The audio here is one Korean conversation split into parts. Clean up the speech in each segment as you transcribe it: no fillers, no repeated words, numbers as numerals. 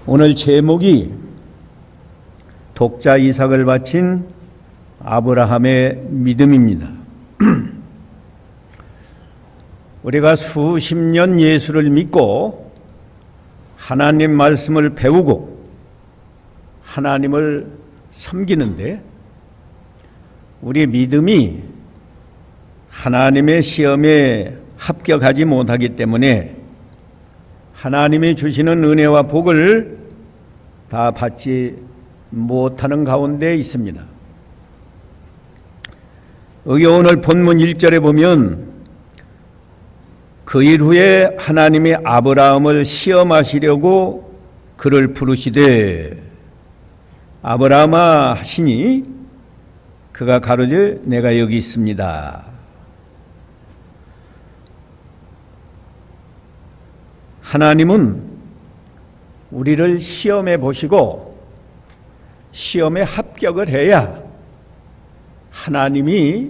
오늘 제목이 독자 이삭을 바친 아브라함의 믿음입니다. 우리가 수십 년 예수를 믿고 하나님 말씀을 배우고 하나님을 섬기는데 우리 믿음이 하나님의 시험에 합격하지 못하기 때문에 하나님이 주시는 은혜와 복을 다 받지 못하는 가운데 있습니다. 여기 오늘 본문 1절에 보면 그 일 후에 하나님이 아브라함을 시험하시려고 그를 부르시되 아브라함아 하시니 그가 가로되 내가 여기 있습니다. 하나님은 우리를 시험해 보시고 시험에 합격을 해야 하나님이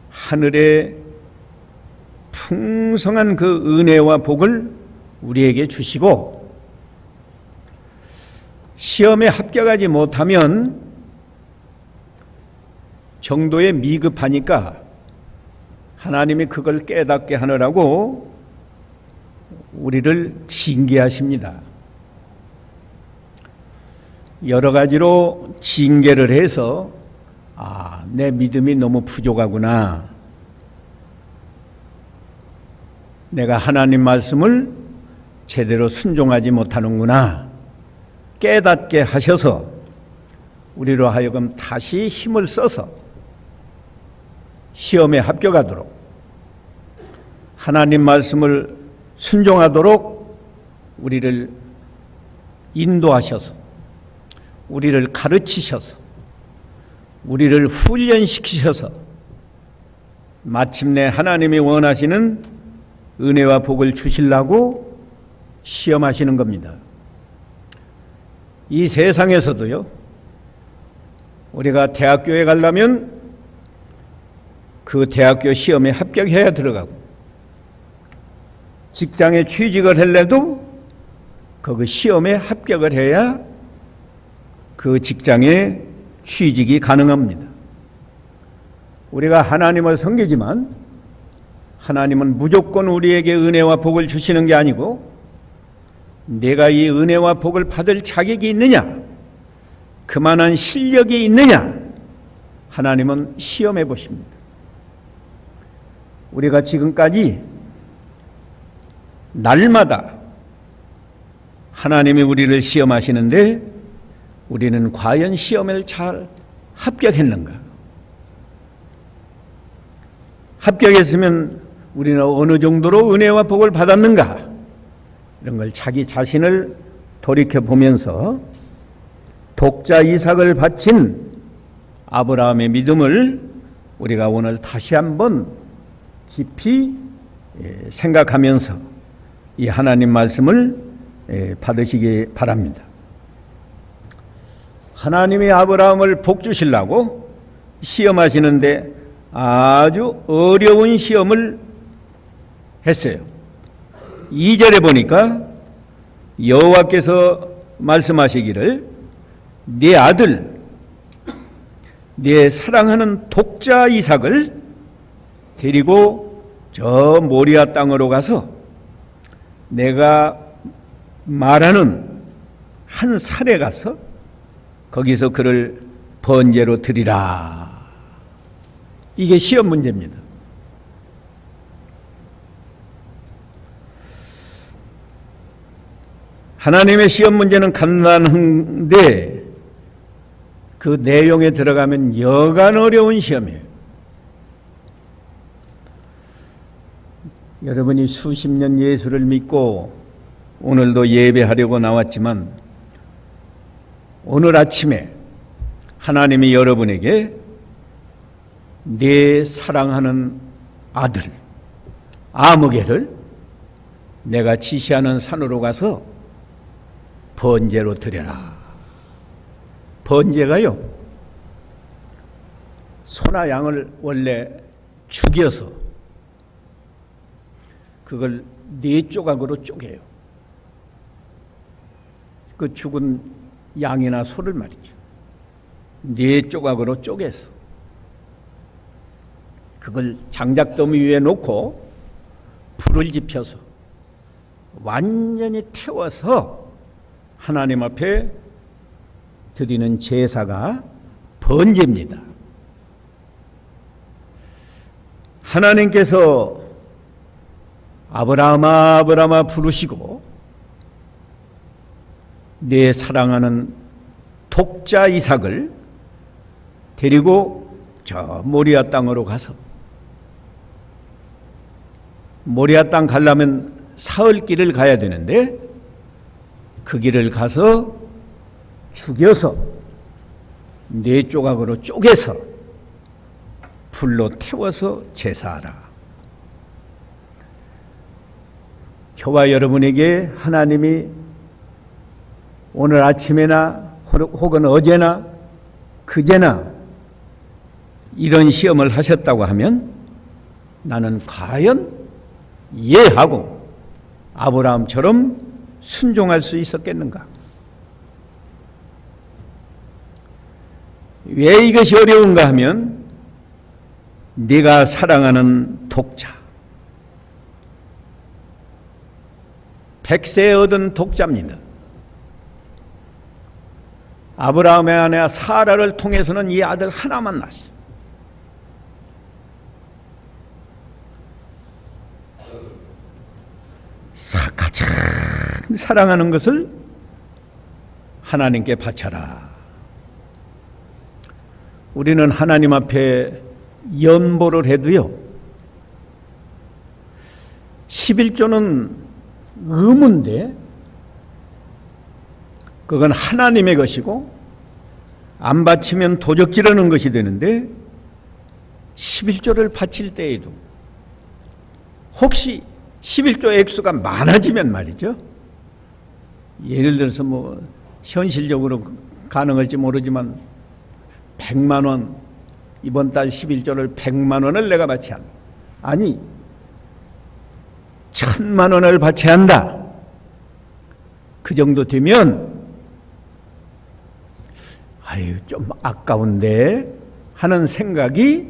하늘의 풍성한 그 은혜와 복을 우리에게 주시고 시험에 합격하지 못하면 정도에 미급하니까 하나님이 그걸 깨닫게 하느라고 우리를 징계하십니다. 여러 가지로 징계를 해서 내 믿음이 너무 부족하구나. 내가 하나님 말씀을 제대로 순종하지 못하는구나. 깨닫게 하셔서 우리로 하여금 다시 힘을 써서 시험에 합격하도록 하나님 말씀을 순종하도록 우리를 인도하셔서 우리를 가르치셔서 우리를 훈련시키셔서 마침내 하나님이 원하시는 은혜와 복을 주시려고 시험하시는 겁니다. 이 세상에서도요, 우리가 대학교에 가려면 그 대학교 시험에 합격해야 들어가고 직장에 취직을 하려도 그 시험에 합격을 해야 그 직장에 취직이 가능합니다. 우리가 하나님을 섬기지만 하나님은 무조건 우리에게 은혜와 복을 주시는 게 아니고 내가 이 은혜와 복을 받을 자격이 있느냐, 그만한 실력이 있느냐, 하나님은 시험해 보십니다. 우리가 지금까지 날마다 하나님이 우리를 시험하시는데 우리는 과연 시험을 잘 합격했는가? 합격했으면 우리는 어느 정도로 은혜와 복을 받았는가? 이런 걸 자기 자신을 돌이켜보면서 독자 이삭을 바친 아브라함의 믿음을 우리가 오늘 다시 한번 깊이 생각하면서 이 하나님 말씀을 받으시기 바랍니다. 하나님이 아브라함을 복 주시려고 시험하시는데 아주 어려운 시험을 했어요. 2절에 보니까 여호와께서 말씀하시기를 네 아들, 네 사랑하는 독자 이삭을 데리고 저 모리아 땅으로 가서 내가 말하는 한 산에 가서 거기서 그를 번제로 드리라. 이게 시험 문제입니다. 하나님의 시험 문제는 간단한데 그 내용에 들어가면 여간 어려운 시험이에요. 여러분이 수십 년 예수를 믿고 오늘도 예배하려고 나왔지만 오늘 아침에 하나님이 여러분에게 내 사랑하는 아들 아무개를 내가 지시하는 산으로 가서 번제로 드려라. 번제가요, 소나 양을 원래 죽여서 그걸 네 조각으로 쪼개요. 그 죽은 양이나 소를 말이죠. 4조각으로 쪼개서 그걸 장작더미 위에 놓고 불을 지펴서 완전히 태워서 하나님 앞에 드리는 제사가 번제입니다. 하나님께서 아브라함아 아브라함아 부르시고 내 사랑하는 독자 이삭을 데리고 저 모리아 땅으로 가서, 모리아 땅 가려면 사흘 길을 가야 되는데 그 길을 가서 죽여서 4조각으로 쪼개서 불로 태워서 제사하라. 저와 여러분에게 하나님이 오늘 아침에나 혹은 어제나 그제나 이런 시험을 하셨다고 하면 나는 과연 이해하고 아브라함처럼 순종할 수 있었겠는가? 왜 이것이 어려운가 하면 네가 사랑하는 독자, 100세에 얻은 독자입니다. 아브라함의 아내 사라를 통해서는 이 아들 하나만 낳았어요. 가장 사랑하는 것을 하나님께 바쳐라. 우리는 하나님 앞에 연보를 해도요, 11조는 의무인데 그건 하나님의 것이고 안 바치면 도적질하는 것이 되는데 11조를 바칠 때에도 혹시 11조 액수가 많아지면 말이죠, 예를 들어서 뭐 현실적으로 가능할지 모르지만 100만 원, 이번 달 11조를 100만 원을 내가 바쳐야 한다. 아니 1000만 원을 바쳐야 한다. 그 정도 되면 아유 좀 아까운데 하는 생각이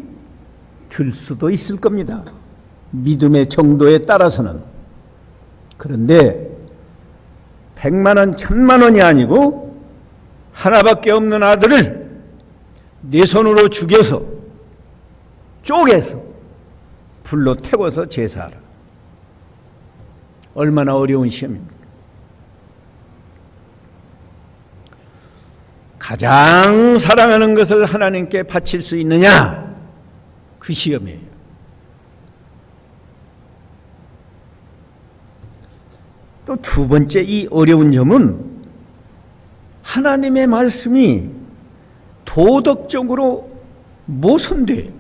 들 수도 있을 겁니다. 믿음의 정도에 따라서는. 그런데 100만 원, 1000만 원이 아니고 하나밖에 없는 아들을 네 손으로 죽여서 쪼개서 불로 태워서 제사하라. 얼마나 어려운 시험입니까? 가장 사랑하는 것을 하나님께 바칠 수 있느냐? 그 시험이에요. 또 두 번째 이 어려운 점은 하나님의 말씀이 도덕적으로 모순돼요.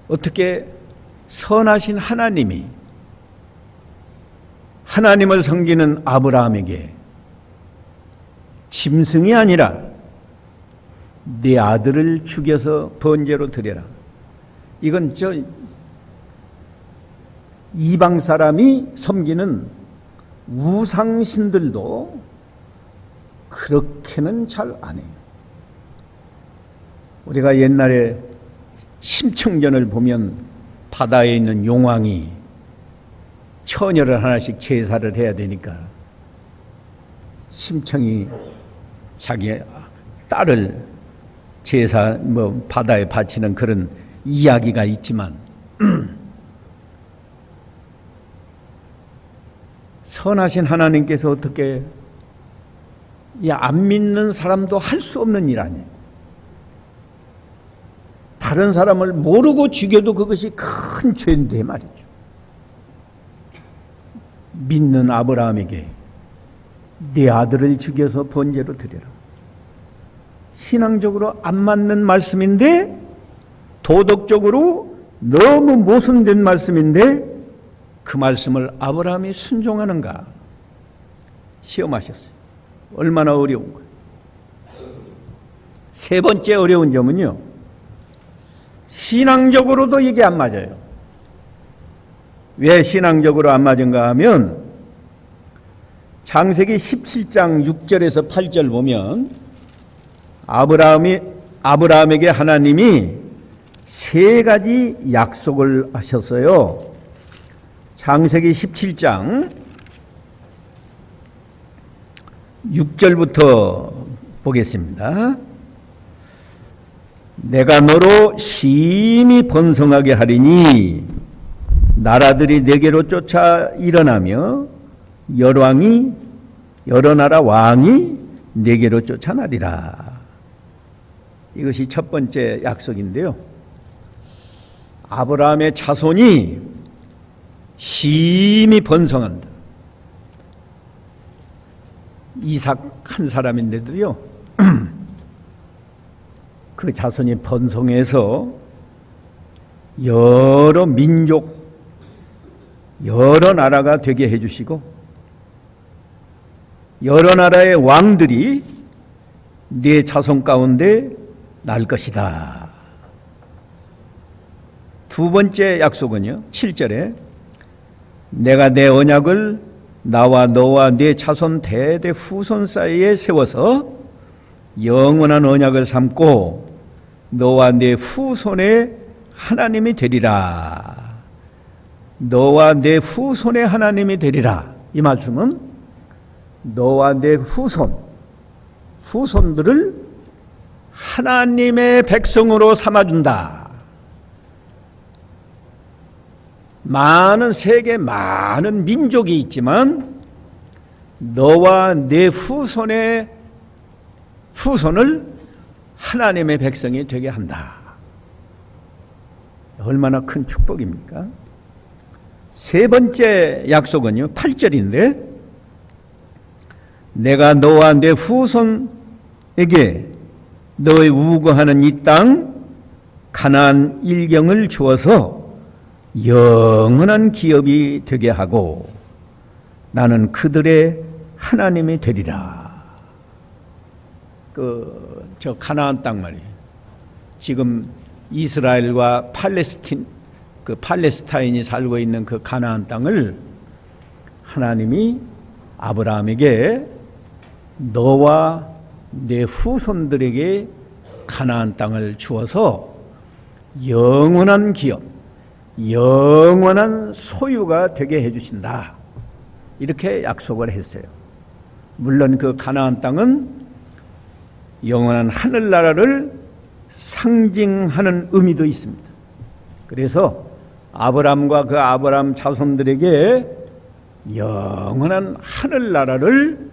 어떻게 선하신 하나님이 하나님을 섬기는 아브라함에게 짐승이 아니라 네 아들을 죽여서 번제로 드려라. 이건 이방 사람이 섬기는 우상신들도 그렇게는 잘 안 해요. 우리가 옛날에 심청전을 보면 바다에 있는 용왕이 처녀를 하나씩 제사를 해야 되니까 심청이 자기 딸을 제사 바다에 바치는 그런 이야기가 있지만 선하신 하나님께서 어떻게 안 믿는 사람도 할 수 없는 일 아니에요. 다른 사람을 모르고 죽여도 그것이 큰 죄인데 말이죠. 믿는 아브라함에게 네 아들을 죽여서 번제로 드려라. 신앙적으로 안 맞는 말씀인데 도덕적으로 너무 모순된 말씀인데 그 말씀을 아브라함이 순종하는가 시험하셨어요. 얼마나 어려운 거예요. 세 번째 어려운 점은요, 신앙적으로도 이게 안 맞아요. 왜 신앙적으로 안 맞은가 하면 창세기 17장 6절에서 8절 보면 아브라함에게 하나님이 세 가지 약속을 하셨어요. 창세기 17장 6절부터 보겠습니다. 내가 너로 심히 번성하게 하리니 나라들이 내게로 쫓아 일어나며 여러 나라 왕이 내게로 쫓아나리라. 이것이 첫 번째 약속인데요. 아브라함의 자손이 심히 번성한다. 이삭 한 사람인데도요, 그 자손이 번성해서 여러 민족, 여러 나라가 되게 해주시고 여러 나라의 왕들이 네 자손 가운데 날 것이다. 두 번째 약속은요, 7절에 내가 내 언약을 나와 너와 네 자손 대대 후손 사이에 세워서 영원한 언약을 삼고 너와 네 후손의 하나님이 되리라. 너와 내 후손의 하나님이 되리라. 이 말씀은 너와 내 후손들을 하나님의 백성으로 삼아준다. 세계 많은 민족이 있지만 너와 내 후손을 하나님의 백성이 되게 한다. 얼마나 큰 축복입니까? 세 번째 약속은요, 8절인데 내가 너와 내 후손에게 너의 우거하는 이 땅 가나안 일경을 주어서 영원한 기업이 되게 하고 나는 그들의 하나님이 되리라. 저 가나안 땅 말이에요. 지금 이스라엘과 팔레스타인이 살고 있는 그 가나안 땅을 하나님이 아브라함에게 너와 내 후손들에게 가나안 땅을 주어서 영원한 기업, 영원한 소유가 되게 해주신다. 이렇게 약속을 했어요. 물론 그 가나안 땅은 영원한 하늘나라를 상징하는 의미도 있습니다. 그래서 아브라함과 그 아브라함 자손들에게 영원한 하늘나라를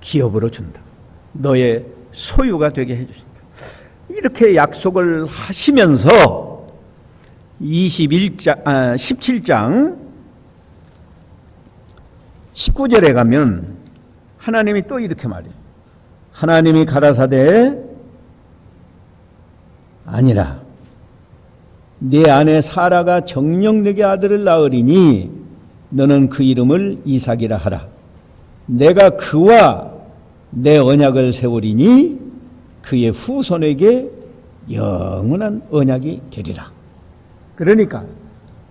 기업으로 준다. 너의 소유가 되게 해주신다. 이렇게 약속을 하시면서 17장 19절에 가면 하나님이 또 이렇게 말해요. 하나님이 가라사대 아니라 네 아내 사라가 정령내게 아들을 낳으리니 너는 그 이름을 이삭이라 하라. 내가 그와 내 언약을 세우리니 그의 후손에게 영원한 언약이 되리라. 그러니까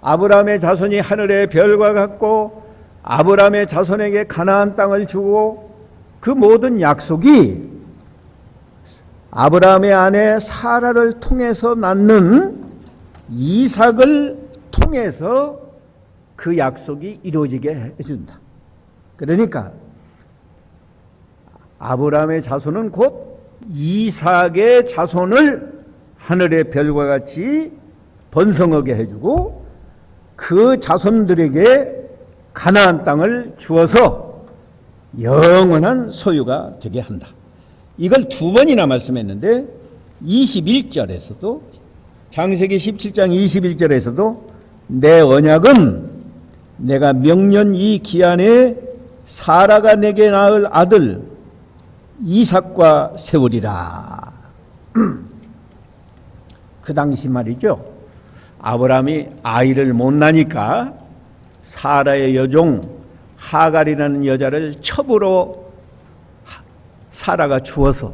아브라함의 자손이 하늘의 별과 같고 아브라함의 자손에게 가나안 땅을 주고 그 모든 약속이 아브라함의 아내 사라를 통해서 낳는 이삭을 통해서 그 약속이 이루어지게 해준다. 그러니까 아브라함의 자손은 곧 이삭의 자손을 하늘의 별과 같이 번성하게 해주고 그 자손들에게 가나안 땅을 주어서 영원한 소유가 되게 한다. 이걸 두 번이나 말씀했는데 21절에서도 창세기 17장 21절에서도 내 언약은 내가 명년 이 기한에 사라가 내게 낳을 아들 이삭과 세우리라. 그 당시 말이죠. 아브라함이 아이를 못 낳으니까 사라의 여종 하갈이라는 여자를 첩으로 사라가 주어서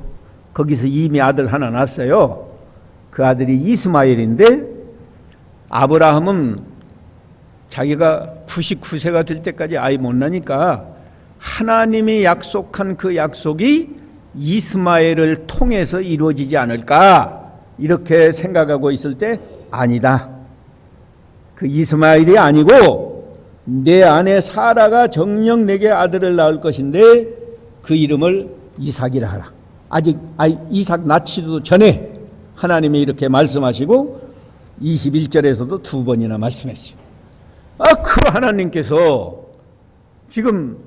거기서 이미 아들 하나 낳았어요. 그 아들이 이스마엘인데 아브라함은 자기가 99세가 될 때까지 아이 못 낳으니까 하나님이 약속한 그 약속이 이스마엘을 통해서 이루어지지 않을까 이렇게 생각하고 있을 때 아니다. 그 이스마엘이 아니고 내 아내 사라가 정녕 내게 아들을 낳을 것인데 그 이름을 이삭이라 하라. 아직 이삭 낳지도 전에 하나님이 이렇게 말씀하시고 21절에서도 두 번이나 말씀했어요. 그 하나님께서 지금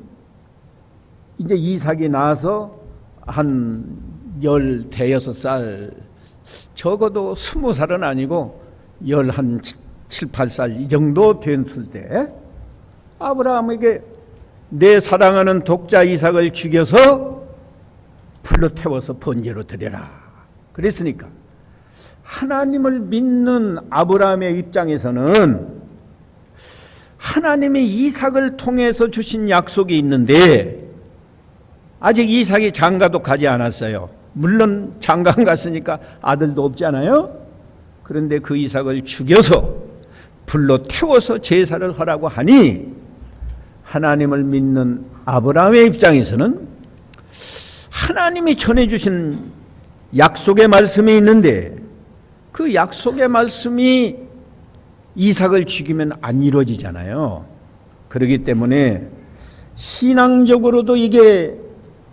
이제 이삭이 나와서 한 16살, 적어도 20살은 아니고 7, 8살 이 정도 됐을 때 아브라함에게 내 사랑하는 독자 이삭을 죽여서 불로 태워서 번제로 드려라 그랬으니까 하나님을 믿는 아브라함의 입장에서는 하나님이 이삭을 통해서 주신 약속이 있는데 아직 이삭이 장가도 가지 않았어요. 물론 장가 갔으니까 아들도 없잖아요. 그런데 그 이삭을 죽여서 불로 태워서 제사를 하라고 하니 하나님을 믿는 아브라함의 입장에서는 하나님이 전해주신 약속의 말씀이 있는데 그 약속의 말씀이 이삭을 죽이면 안 이루어지잖아요. 그렇기 때문에 신앙적으로도 이게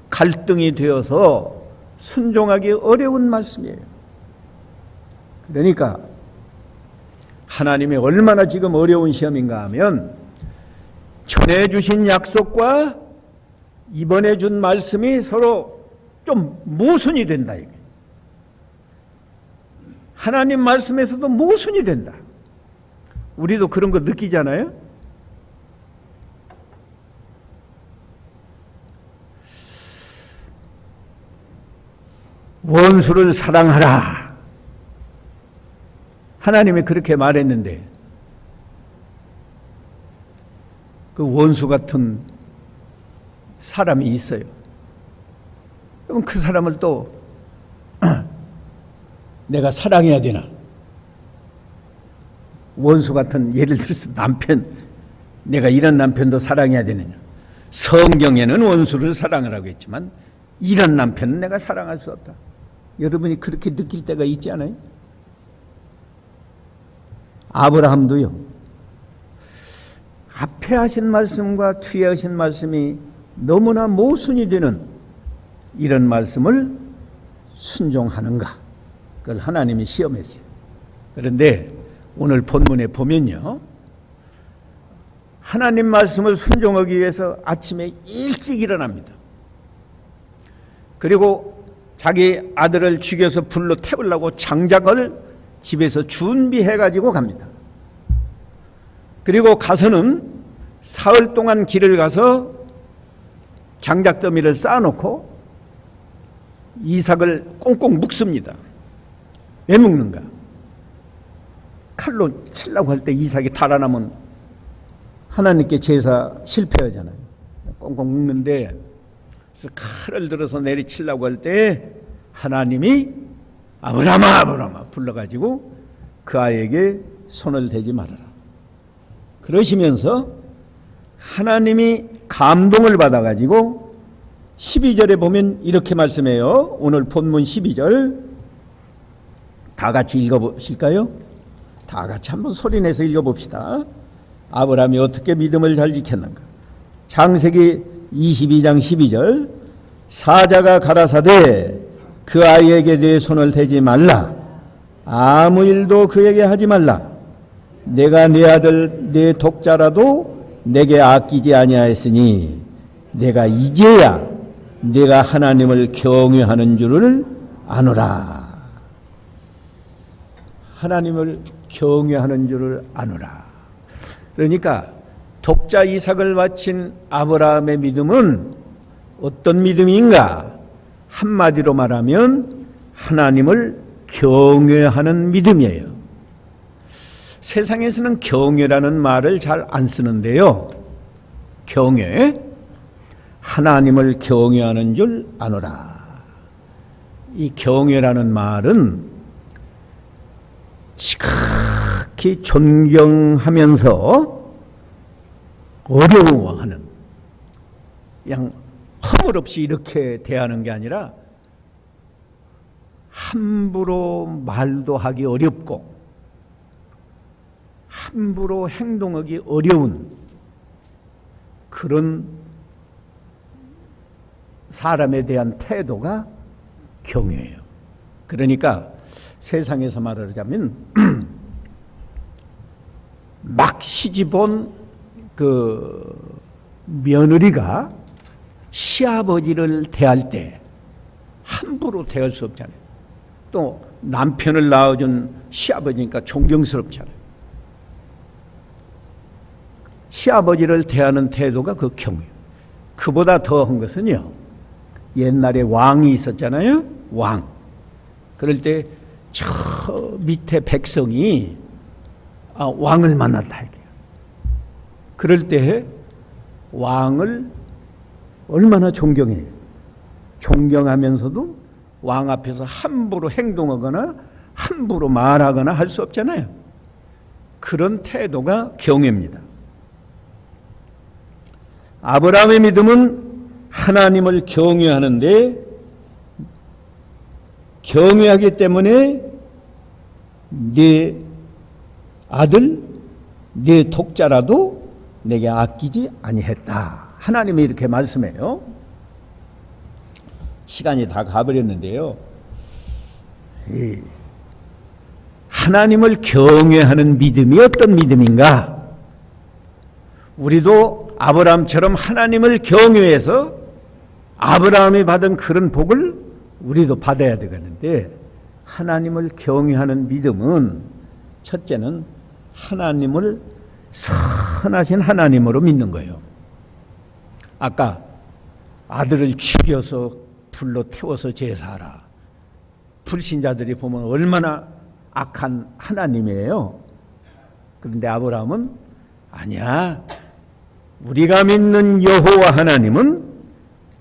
갈등이 되어서 순종하기 어려운 말씀이에요. 그러니까 하나님이 얼마나 지금 어려운 시험인가 하면 전해주신 약속과 이번에 준 말씀이 서로 좀 모순이 된다. 이게. 하나님 말씀에서도 모순이 된다. 우리도 그런 거 느끼잖아요. 원수를 사랑하라. 하나님이 그렇게 말했는데 그 원수 같은 사람이 있어요. 그럼 그 사람을 또 내가 사랑해야 되나? 원수 같은 예를 들어서 남편, 내가 이런 남편도 사랑해야 되느냐? 성경에는 원수를 사랑하라고 했지만 이런 남편은 내가 사랑할 수 없다. 여러분이 그렇게 느낄 때가 있지 않아요? 아브라함도요. 앞에 하신 말씀과 뒤에 하신 말씀이 너무나 모순이 되는 이런 말씀을 순종하는가? 그걸 하나님이 시험했어요. 그런데 오늘 본문에 보면요. 하나님 말씀을 순종하기 위해서 아침에 일찍 일어납니다. 그리고 자기 아들을 죽여서 불로 태우려고 장작을 집에서 준비해가지고 갑니다. 그리고 가서는 사흘 동안 길을 가서 장작더미를 쌓아놓고 이삭을 꽁꽁 묶습니다. 왜 묶는가? 칼로 치려고 할 때 이삭이 달아나면 하나님께 제사 실패하잖아요. 꽁꽁 묶는데 그래서 칼을 들어서 내리치려고 할 때 하나님이 아브라함아 아브라함아 불러가지고 그 아이에게 손을 대지 말아라. 그러시면서 하나님이 감동을 받아가지고 12절에 보면 이렇게 말씀해요. 오늘 본문 12절 다 같이 읽어보실까요? 다 같이 한번 소리내서 읽어봅시다. 아브라함이 어떻게 믿음을 잘 지켰는가. 창세기 22장 12절 사자가 가라사대 그 아이에게 내 손을 대지 말라. 아무 일도 그에게 하지 말라. 내가 내 아들 내 독자라도 내게 아끼지 아니하였으니 내가 이제야 내가 하나님을 경외하는 줄을 아노라. 하나님을 경외하는 줄을 아노라. 그러니까 독자 이삭을 바친 아브라함의 믿음은 어떤 믿음인가? 한마디로 말하면 하나님을 경외하는 믿음이에요. 세상에서는 경외라는 말을 잘 안 쓰는데요. 경외, 하나님을 경외하는 줄 아노라. 이 경외라는 말은 지극히 존경하면서 어려워하는 그냥 허물없이 이렇게 대하는 게 아니라 함부로 말도 하기 어렵고 함부로 행동하기 어려운 그런 사람에 대한 태도가 경외예요. 그러니까 세상에서 말하자면 막 시집온 그 며느리가 시아버지를 대할 때 함부로 대할 수 없잖아요. 또 남편을 낳아준 시아버지니까 존경스럽잖아요. 시아버지를 대하는 태도가 그 경외. 그보다 더한 것은요, 옛날에 왕이 있었잖아요. 왕. 그럴 때 저 밑에 백성이 왕을 만났다 이게요. 그럴 때 왕을 얼마나 존경해요. 존경하면서도 왕 앞에서 함부로 행동하거나 함부로 말하거나 할 수 없잖아요. 그런 태도가 경외입니다. 아브라함의 믿음은 하나님을 경외하는데, 경외하기 때문에 네 아들, 네 독자라도 내게 아끼지 아니했다. 하나님이 이렇게 말씀해요. 시간이 다 가버렸는데요. 하나님을 경외하는 믿음이 어떤 믿음인가? 우리도 아브라함처럼 하나님을 경외해서 아브라함이 받은 그런 복을 우리도 받아야 되겠는데, 하나님을 경외하는 믿음은 첫째는 하나님을 선하신 하나님으로 믿는 거예요. 아까 아들을 죽여서 불로 태워서 제사하라. 불신자들이 보면 얼마나 악한 하나님이에요. 그런데 아브라함은 아니야. 우리가 믿는 여호와 하나님은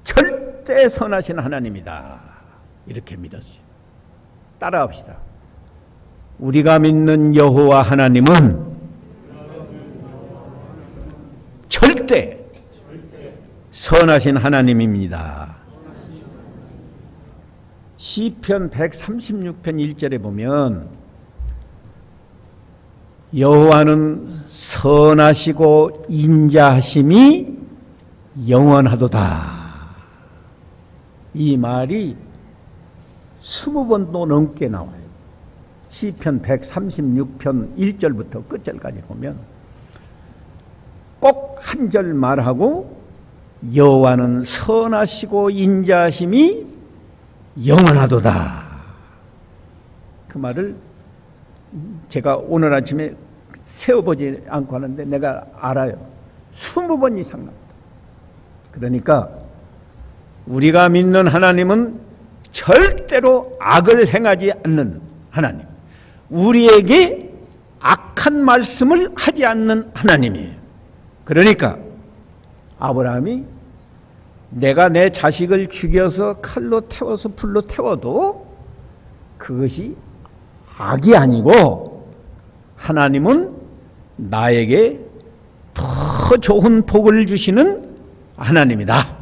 절대 선하신 하나님이다. 이렇게 믿었어요. 따라합시다. 우리가 믿는 여호와 하나님은 절대 선하신 하나님입니다. 시편 136편 1절에 보면 여호와는 선하시고 인자하심이 영원하도다. 이 말이 20번도 넘게 나와요. 시편 136편 1절부터 끝절까지 보면 꼭 한 절 말하고 여호와는 선하시고 인자하심이 영원하도다. 그 말을 제가 오늘 아침에 세어보지 않고 하는데 내가 알아요. 20번 이상 나옵니다. 그러니까 우리가 믿는 하나님은 절대로 악을 행하지 않는 하나님, 우리에게 악한 말씀을 하지 않는 하나님이에요. 그러니까 아브라함이 내가 내 자식을 죽여서 칼로 태워서 불로 태워도 그것이 악이 아니고 하나님은 나에게 더 좋은 복을 주시는 하나님이다.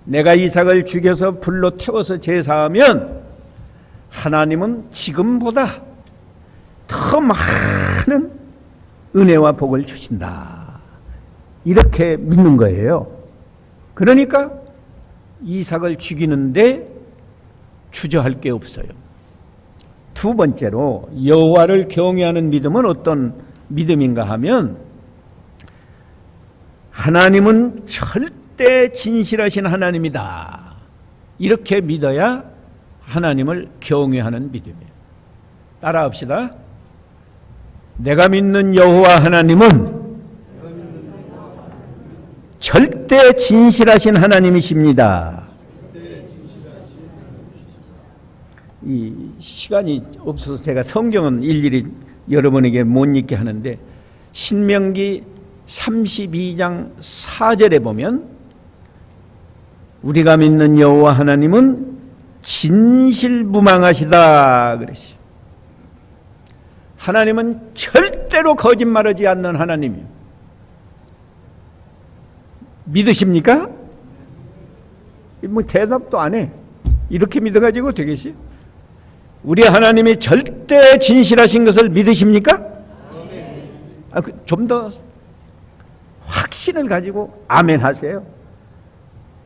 내가 이삭을 죽여서 불로 태워서 제사하면 하나님은 지금보다 더 많은 은혜와 복을 주신다. 이렇게 믿는 거예요. 그러니까 이삭을 죽이는데 주저할 게 없어요. 두 번째로 여호와를 경외하는 믿음은 어떤 믿음인가 하면 하나님은 절대 진실하신 하나님이다. 이렇게 믿어야 하나님을 경외하는 믿음이에요. 따라합시다. 내가 믿는 여호와 하나님은 절대 진실하신 하나님이십니다. 이 시간이 없어서 제가 성경은 일일이 여러분에게 못 읽게 하는데 신명기 32장 4절에 보면 우리가 믿는 여호와 하나님은 진실무망하시다 그랬어요. 하나님은 절대로 거짓말하지 않는 하나님이에요. 믿으십니까? 뭐 대답도 안 해. 이렇게 믿어가지고 되겠어요? 우리 하나님이 절대 진실하신 것을 믿으십니까? 좀 더 확신을 가지고 아멘 하세요.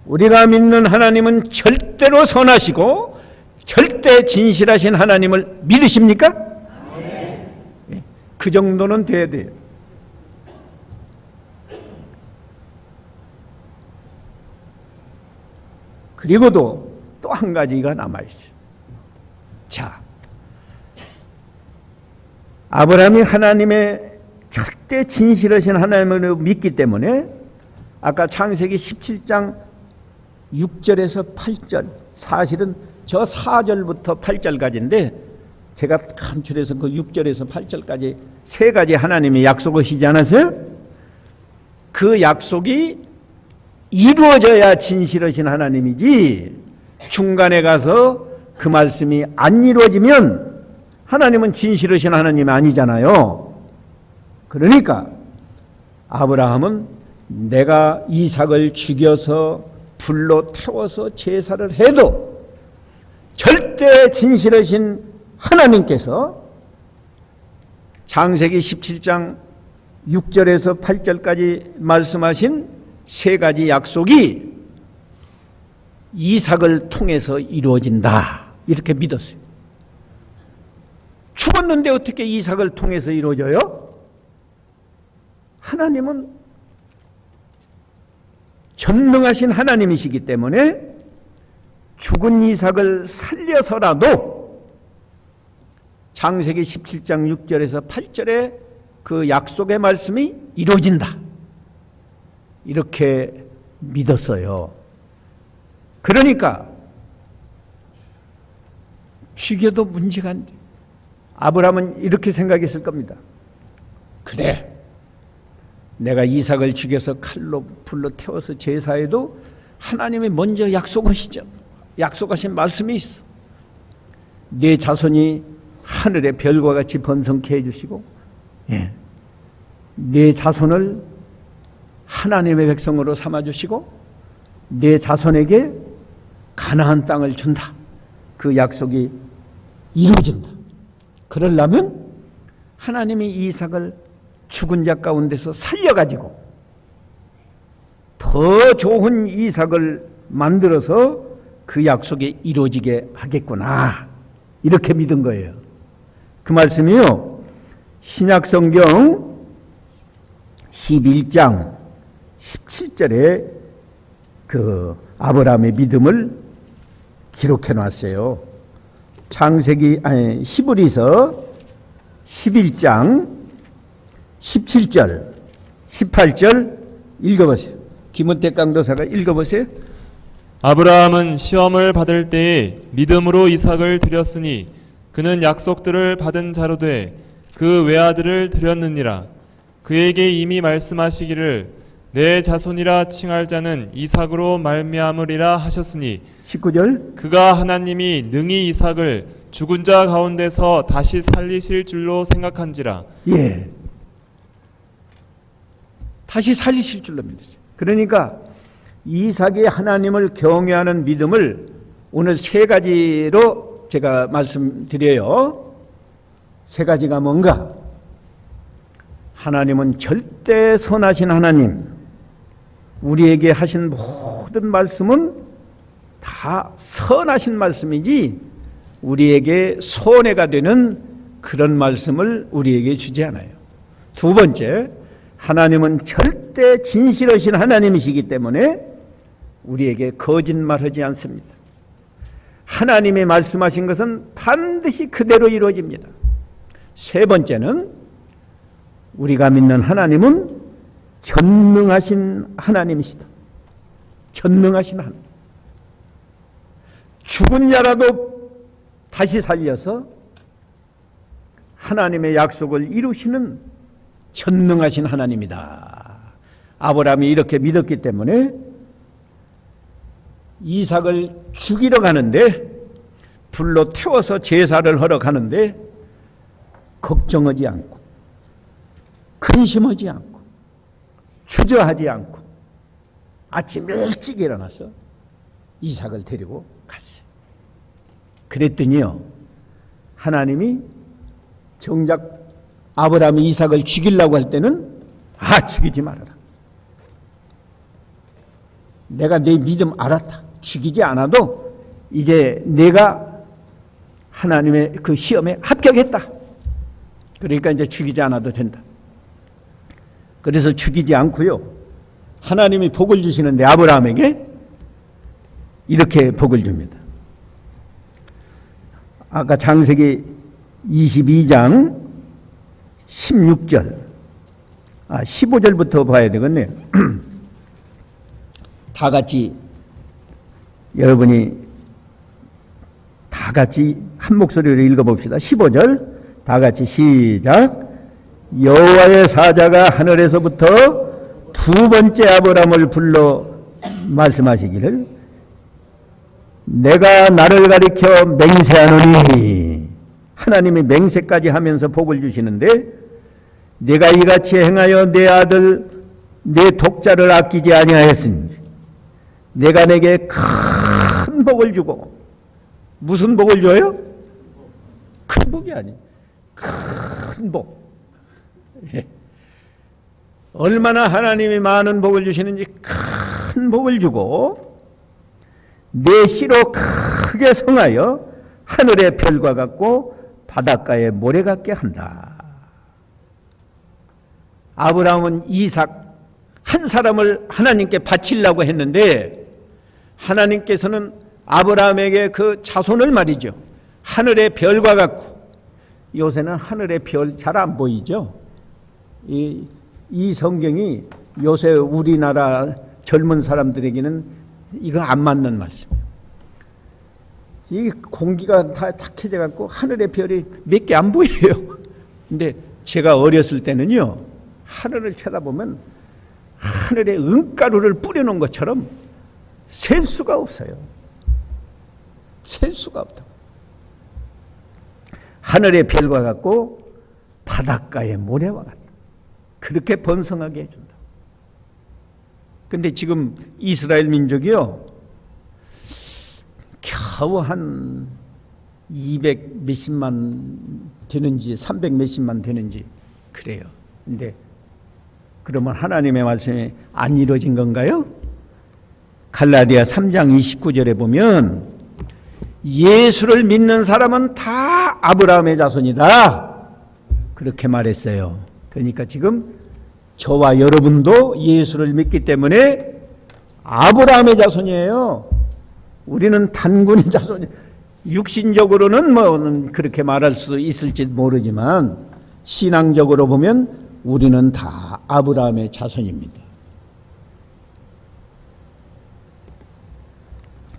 우리가 믿는 하나님은 절대로 선하시고 절대 진실하신 하나님을 믿으십니까? 그 정도는 돼야 돼요. 그리고도 또 한 가지가 남아있어요. 자, 아브라함이 하나님의 절대 진실하신 하나님을 믿기 때문에 아까 창세기 17장 6절에서 8절, 사실은 저 4절부터 8절까지인데 제가 간추려서 그 6절에서 8절까지 세 가지 하나님이 약속하시지 않았어요? 그 약속이 이루어져야 진실하신 하나님이지, 중간에 가서 그 말씀이 안 이루어지면 하나님은 진실하신 하나님이 아니잖아요. 그러니까 아브라함은 내가 이삭을 죽여서 불로 태워서 제사를 해도 절대 진실하신 하나님께서 창세기 17장 6절에서 8절까지 말씀하신 세 가지 약속이 이삭을 통해서 이루어진다, 이렇게 믿었어요. 죽었는데 어떻게 이삭을 통해서 이루어져요? 하나님은 전능하신 하나님이시기 때문에 죽은 이삭을 살려서라도 창세기 17장 6절에서 8절에 그 약속의 말씀이 이루어진다, 이렇게 믿었어요. 그러니까 죽여도 문제가 안 돼. 아브라함은 이렇게 생각했을 겁니다. 그래, 내가 이삭을 죽여서 칼로 불로 태워서 제사해도 하나님이 먼저 약속하시죠. 약속하신 말씀이 있어. 네 자손이 하늘의 별과 같이 번성케 해주시고, 네 자손을 하나님의 백성으로 삼아주시고 네 자손에게 가나안 땅을 준다. 그 약속이 이루어진다. 그러려면 하나님이 이삭을 죽은 자 가운데서 살려가지고 더 좋은 이삭을 만들어서 그 약속이 이루어지게 하겠구나, 이렇게 믿은 거예요. 그 말씀이요, 신약성경 11장 17절에 그 아브라함의 믿음을 기록해 놨어요. 히브리서 11장 17절 18절 읽어보세요. 김은택 강도사가 읽어보세요. 아브라함은 시험을 받을 때에 믿음으로 이삭을 드렸으니 그는 약속들을 받은 자로 돼 그 외아들을 드렸느니라. 그에게 이미 말씀하시기를 내 자손이라 칭할 자는 이삭으로 말미암으리라 하셨으니 19절 그가 하나님이 능히 이삭을 죽은 자 가운데서 다시 살리실 줄로 생각한지라. 예, 다시 살리실 줄로 믿었어요. 그러니까 이삭이 하나님을 경외하는 믿음을 오늘 세 가지로 제가 말씀드려요. 세 가지가 뭔가? 하나님은 절대 선하신 하나님, 우리에게 하신 모든 말씀은 다 선하신 말씀이지 우리에게 손해가 되는 그런 말씀을 우리에게 주지 않아요. 두 번째, 하나님은 절대 진실하신 하나님이시기 때문에 우리에게 거짓말하지 않습니다. 하나님이 말씀하신 것은 반드시 그대로 이루어집니다. 세 번째는 우리가 믿는 하나님은 전능하신 하나님이시다. 전능하신 하나님. 죽은 자라도 다시 살려서 하나님의 약속을 이루시는 전능하신 하나님이다. 아브라함이 이렇게 믿었기 때문에 이삭을 죽이러 가는데, 불로 태워서 제사를 하러 가는데 걱정하지 않고 근심하지 않고 주저하지 않고 아침 일찍 일어나서 이삭을 데리고 갔어요. 그랬더니요, 하나님이 정작 아브라함이 이삭을 죽이려고 할 때는 죽이지 말아라. 내가 내 믿음 알았다. 죽이지 않아도 이제 내가 하나님의 그 시험에 합격했다. 그러니까 이제 죽이지 않아도 된다. 그래서 죽이지 않고요, 하나님이 복을 주시는데 아브라함에게 이렇게 복을 줍니다. 아까 창세기 22장 16절, 15절부터 봐야 되겠네요. 다 같이, 여러분이 다 같이 한 목소리로 읽어봅시다. 15절 다 같이 시작. 여호와의 사자가 하늘에서부터 두 번째 아브라함을 불러 말씀하시기를, 내가 나를 가리켜 맹세하노니, 하나님이 맹세까지 하면서 복을 주시는데, 내가 이같이 행하여 내 아들 내 독자를 아끼지 아니하였으니 내가 내게 큰 복을 주고, 무슨 복을 줘요? 큰 복이 아니에요. 큰 복. 얼마나 하나님이 많은 복을 주시는지 큰 복을 주고, 내 씨로 크게 성하여 하늘의 별과 같고 바닷가의 모래 같게 한다. 아브라함은 이삭 한 사람을 하나님께 바치려고 했는데, 하나님께서는 아브라함에게 그 자손을 말이죠, 하늘의 별과 같고, 요새는 하늘의 별 잘 안 보이죠. 이 성경이 요새 우리나라 젊은 사람들에게는 이거 안 맞는 말씀이에요. 이 공기가 다 탁해져 갖고 하늘의 별이 몇 개 안 보여요. 근데 제가 어렸을 때는요, 하늘을 쳐다보면 하늘에 은가루를 뿌려놓은 것처럼 셀 수가 없어요. 셀 수가 없다고. 하늘의 별과 같고 바닷가의 모래와 같다. 그렇게 번성하게 해준다. 근데 지금 이스라엘 민족이요, 겨우 한 200 몇십만 되는지 300 몇십만 되는지 그래요. 근데 그러면 하나님의 말씀이 안 이루어진 건가요? 갈라디아 3장 29절에 보면 예수를 믿는 사람은 다 아브라함의 자손이다, 그렇게 말했어요. 그러니까 지금 저와 여러분도 예수를 믿기 때문에 아브라함의 자손이에요. 우리는 단군의 자손이, 육신적으로는 뭐 그렇게 말할 수 있을지 모르지만 신앙적으로 보면 우리는 다 아브라함의 자손입니다.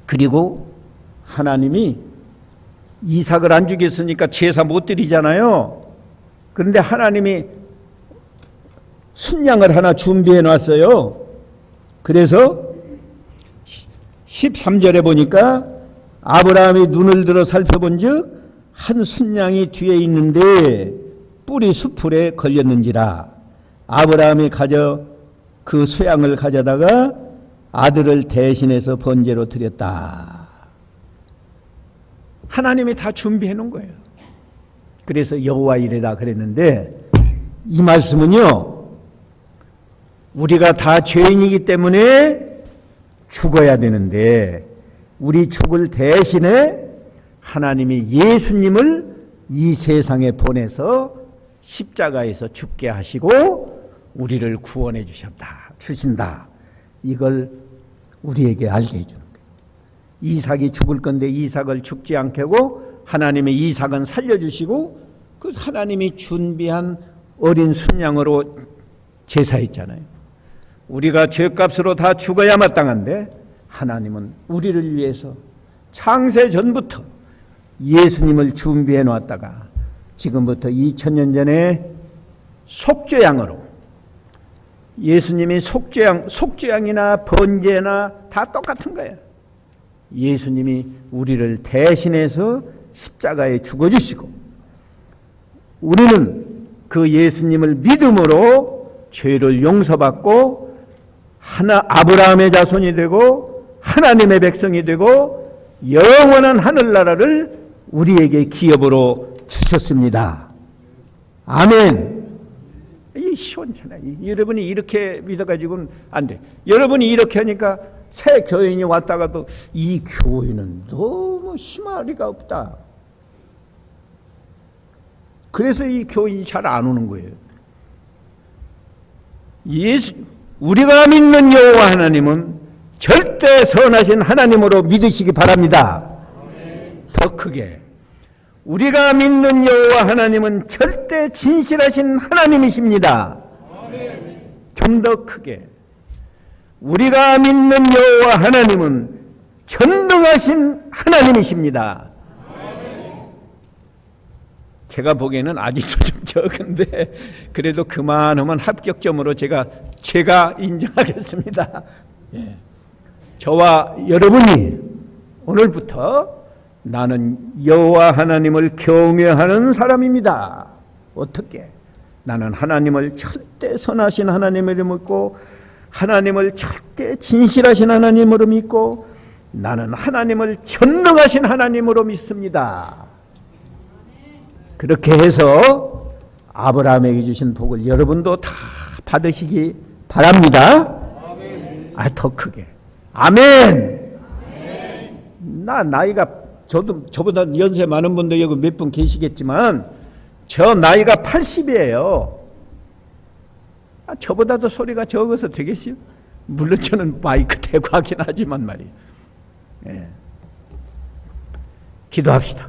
그리고 하나님이 이삭을 안 죽였으니까 제사 못 드리잖아요. 그런데 하나님이 순양을 하나 준비해 놨어요. 그래서 13절에 보니까 아브라함이 눈을 들어 살펴본 즉 한 순양이 뒤에 있는데 뿔이 수풀에 걸렸는지라. 아브라함이 그 수양을 가져다가 아들을 대신해서 번제로 드렸다. 하나님이 다 준비해 놓은 거예요. 그래서 여호와 이레다 그랬는데, 이 말씀은요, 우리가 다 죄인이기 때문에 죽어야 되는데, 우리 죽을 대신에 하나님이 예수님을 이 세상에 보내서 십자가에서 죽게 하시고 우리를 구원해 주신다. 이걸 우리에게 알게 해주는 거예요. 이삭이 죽을 건데 이삭을 죽지 않게 하고 하나님의 이삭은 살려주시고, 그 하나님이 준비한 어린 순양으로 제사했잖아요. 우리가 죄값으로 다 죽어야 마땅한데 하나님은 우리를 위해서 창세 전부터 예수님을 준비해 놨다가 지금부터 2000년 전에 속죄양으로, 예수님이 속죄양이나 번제나 다 똑같은 거예요. 예수님이 우리를 대신해서 십자가에 죽어주시고, 우리는 그 예수님을 믿음으로 죄를 용서받고 아브라함의 자손이 되고 하나님의 백성이 되고 영원한 하늘나라를 우리에게 기업으로 주셨습니다. 아멘. 이 시원찮아. 여러분이 이렇게 믿어가지고는 안 돼. 여러분이 이렇게 하니까 새 교인이 왔다가도 이 교인은 너무 희마리가 없다. 그래서 이 교인이 잘 안 오는 거예요. 우리가 믿는 여호와 하나님은 절대 선하신 하나님으로 믿으시기 바랍니다. 더 크게. 우리가 믿는 여호와 하나님은 절대 진실하신 하나님이십니다. 좀 더 크게. 우리가 믿는 여호와 하나님은 전능하신 하나님이십니다. 제가 보기에는 아직도 좀 적은데 그래도 그만하면 합격점으로 제가 인정하겠습니다. 예. 저와 여러분이 오늘부터 나는 여호와 하나님을 경외하는 사람입니다. 어떻게? 나는 하나님을 절대 선하신 하나님으로 믿고 하나님을 절대 진실하신 하나님으로 믿고 나는 하나님을 전능하신 하나님으로 믿습니다. 그렇게 해서 아브라함에게 주신 복을 여러분도 다 받으시기 바랍니다. 더 크게. 아멘. 나이가 저보다 연세 많은 분도 여기 몇 분 계시겠지만 저 나이가 80이에요. 저보다도 소리가 적어서 되겠어요? 물론 저는 마이크 대고 하긴 하지만 말이에요. 예. 기도합시다.